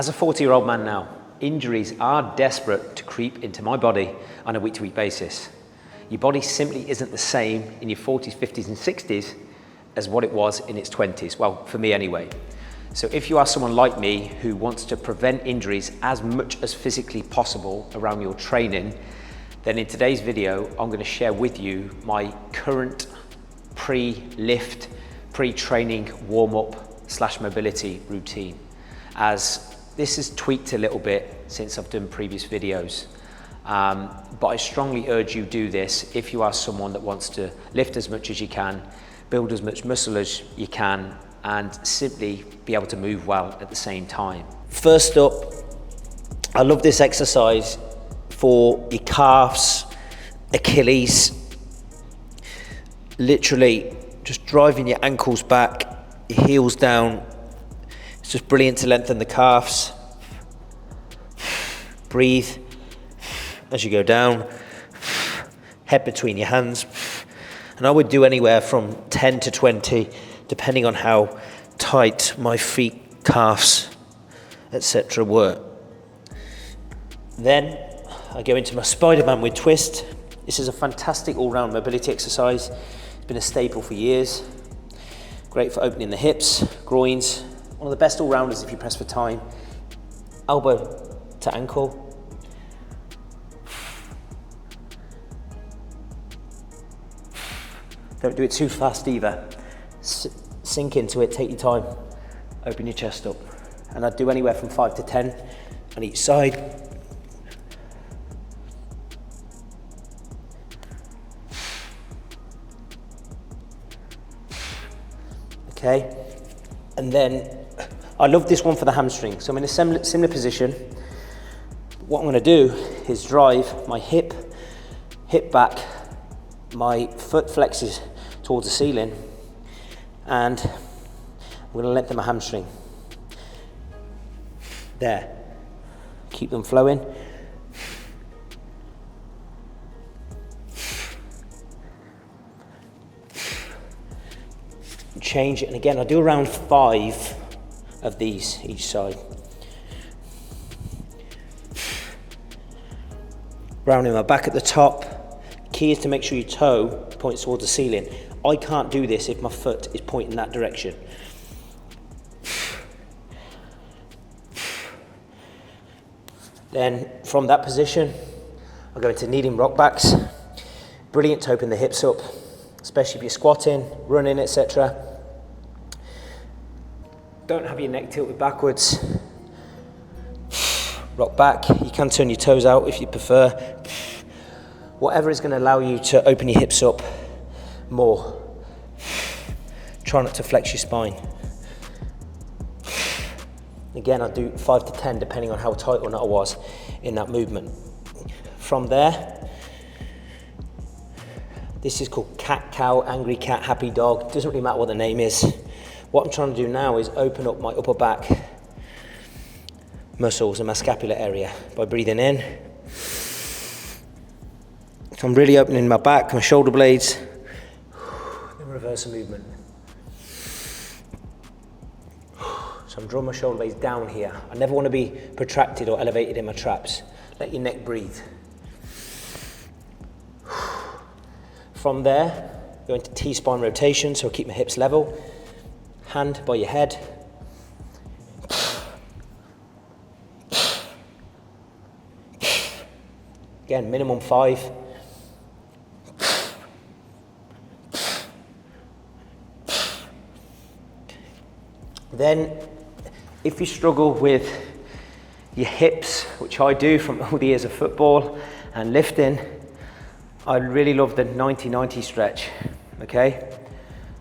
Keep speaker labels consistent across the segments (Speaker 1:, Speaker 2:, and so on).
Speaker 1: As a 40-year-old man now, injuries are desperate to creep into my body on a week-to-week basis. Your body simply isn't the same in your 40s, 50s and 60s as what it was in its 20s. Well, for me anyway. So if you are someone like me who wants to prevent injuries as much as physically possible around your training, then in today's video, I'm going to share with you my current pre-lift, pre-training warm-up / mobility routine, as this is tweaked a little bit since I've done previous videos. But I strongly urge you do this if you are someone that wants to lift as much as you can, build as much muscle as you can, and simply be able to move well at the same time. First up, I love this exercise for your calves, Achilles, literally just driving your ankles back, your heels down. It's just brilliant to lengthen the calves. Breathe as you go down, head between your hands. And I would do anywhere from 10 to 20, depending on how tight my feet, calves, etc. were. Then I go into my Spider-Man with twist. This is a fantastic all-round mobility exercise. It's been a staple for years. Great for opening the hips, groins. One of the best all-rounders if you press for time. Elbow to ankle. Don't do it too fast either. Sink into it, take your time. Open your chest up. And I'd do anywhere from 5 to 10 on each side. Okay, and then I love this one for the hamstring. So I'm in a similar position. What I'm going to do is drive my hip back, my foot flexes towards the ceiling, and I'm going to lengthen my hamstring. There. Keep them flowing. Change it, and again I do around 5 of these each side. Rounding my back at the top. Key is to make sure your toe points towards the ceiling. I can't do this if my foot is pointing that direction. Then from that position I'll go into kneeling rock backs. Brilliant to open the hips up, especially if you're squatting, running, etc. Don't have your neck tilted backwards. Rock back. You can turn your toes out if you prefer. Whatever is going to allow you to open your hips up more. Try not to flex your spine. Again, I'll do 5 to 10 depending on how tight or not I was in that movement. From there, this is called cat, cow, angry cat, happy dog. Doesn't really matter what the name is. What I'm trying to do now is open up my upper back muscles and my scapular area by breathing in. So I'm really opening my back, my shoulder blades. Then reverse the movement. So I'm drawing my shoulder blades down here. I never want to be protracted or elevated in my traps. Let your neck breathe. From there, go into T-spine rotation, so I'll keep my hips level. Hand by your head. Again, minimum 5. Then, if you struggle with your hips, which I do from all the years of football and lifting, I really love the 90-90 stretch, okay?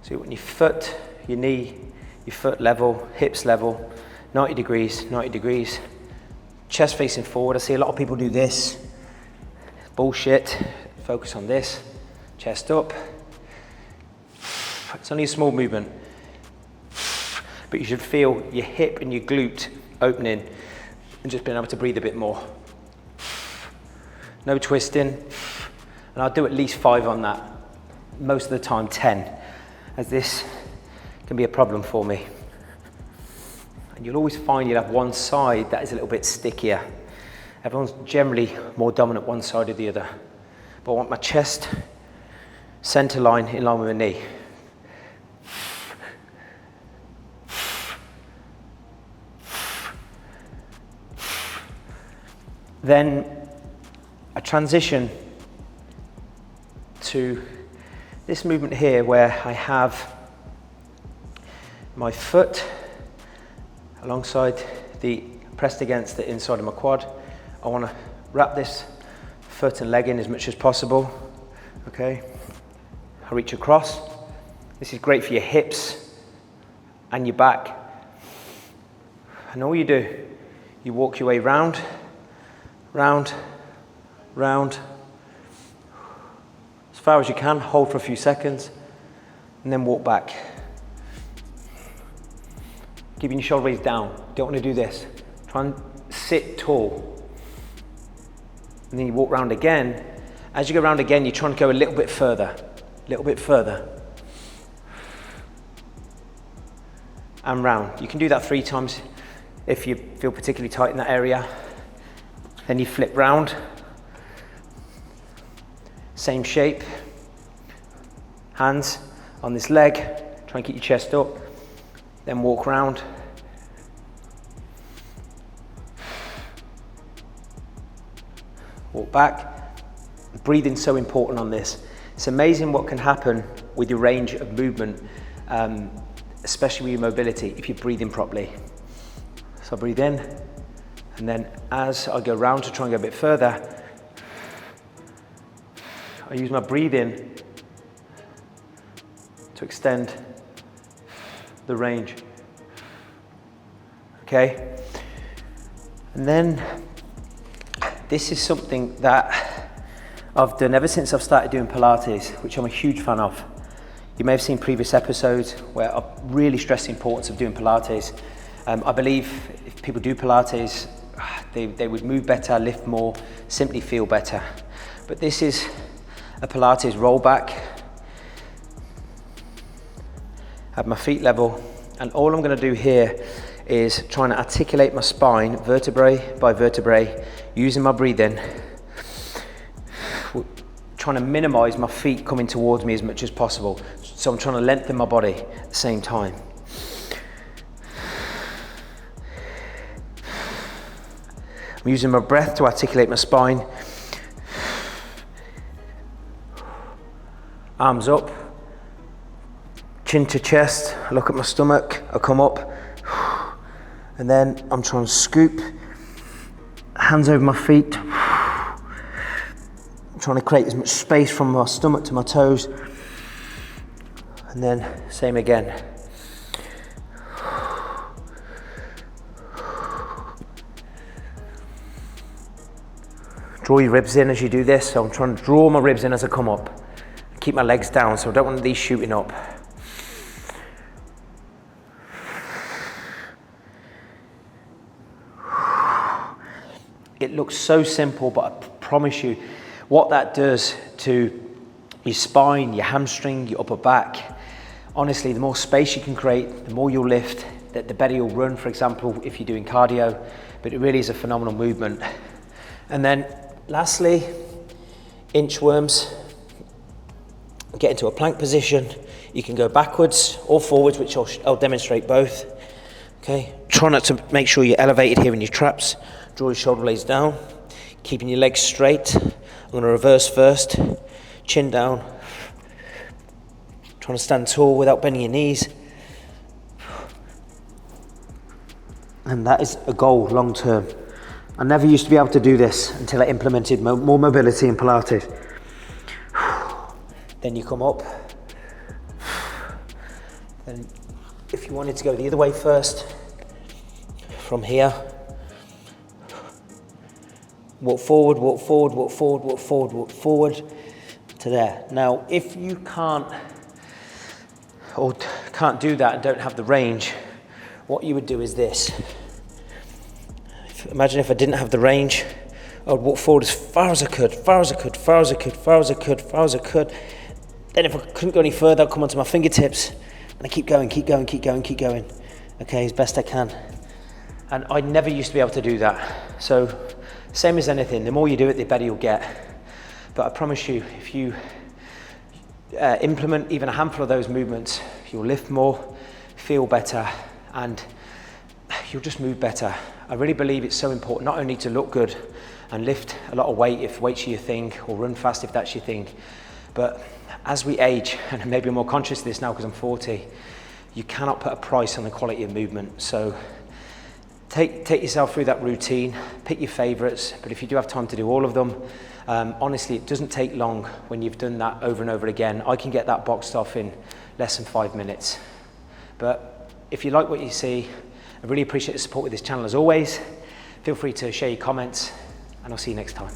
Speaker 1: So when your foot, your knee, your foot level, hips level, 90 degrees, chest facing forward. I see a lot of people do this. Bullshit. Focus on this. Chest up. It's only a small movement, but you should feel your hip and your glute opening and just being able to breathe a bit more. No twisting. And I'll do at least 5 on that. Most of the time 10, as this can be a problem for me. And you'll always find you'll have one side that is a little bit stickier. Everyone's generally more dominant one side or the other. But I want my chest center line in line with my knee. Then I transition to this movement here where I have my foot alongside pressed against the inside of my quad. I want to wrap this foot and leg in as much as possible. Okay, I reach across. This is great for your hips and your back. And all you do, you walk your way round, round, round, as far as you can, hold for a few seconds, and then walk back. Keeping your shoulder blades down. Don't want to do this. Try and sit tall. And then you walk round again. As you go round again, you're trying to go a little bit further. A little bit further. And round. You can do that 3 times if you feel particularly tight in that area. Then you flip round. Same shape. Hands on this leg. Try and keep your chest up. Then walk round. Walk back. Breathing's so important on this. It's amazing what can happen with your range of movement, especially with your mobility, if you're breathing properly. So I breathe in, and then as I go round to try and go a bit further, I use my breathing to extend the range. Okay? And then this is something that I've done ever since I've started doing Pilates, which I'm a huge fan of. You may have seen previous episodes where I really stress the importance of doing Pilates. I believe if people do Pilates, they would move better, lift more, simply feel better. But this is a Pilates rollback. Have my feet level, and all I'm going to do here is trying to articulate my spine vertebrae by vertebrae using my breathing, trying to minimize my feet coming towards me as much as possible. So I'm trying to lengthen my body at the same time. I'm using my breath to articulate my spine. Arms up, chin to chest, I look at my stomach, I come up, and then I'm trying to scoop, hands over my feet, I'm trying to create as much space from my stomach to my toes, and then same again. Draw your ribs in as you do this, so I'm trying to draw my ribs in as I come up. Keep my legs down, so I don't want these shooting up. It looks so simple, but I promise you, what that does to your spine, your hamstring, your upper back, honestly, the more space you can create, the more you'll lift, the better you'll run, for example, if you're doing cardio, but it really is a phenomenal movement. And then lastly, inchworms. Get into a plank position. You can go backwards or forwards, which I'll demonstrate both. Okay, try not to make sure you're elevated here in your traps. Draw your shoulder blades down, keeping your legs straight. I'm going to reverse first, chin down. Trying to stand tall without bending your knees. And that is a goal long term. I never used to be able to do this until I implemented more mobility in Pilates. Then you come up. Then if you wanted to go the other way first, from here, walk forward, walk forward, walk forward, walk forward, walk forward to there. Now, if you can't do that and don't have the range, what you would do is this. Imagine if I didn't have the range, I would walk forward as far as I could, far as I could, far as I could, far as I could, far as I could. Then if I couldn't go any further, I'd come onto my fingertips and I keep going, keep going, keep going, keep going. Okay, as best I can. And I never used to be able to do that. So same as anything, the more you do it, the better you'll get. But I promise you, if you implement even a handful of those movements, you'll lift more, feel better, and you'll just move better. I really believe it's so important not only to look good and lift a lot of weight if weight's your thing, or run fast if that's your thing, but as we age, and maybe I'm more conscious of this now because I'm 40, you cannot put a price on the quality of movement. So take yourself through that routine, pick your favorites, but if you do have time to do all of them, honestly, it doesn't take long when you've done that over and over again. I can get that boxed off in less than 5 minutes. But if you like what you see, I really appreciate the support with this channel as always. Feel free to share your comments, and I'll see you next time.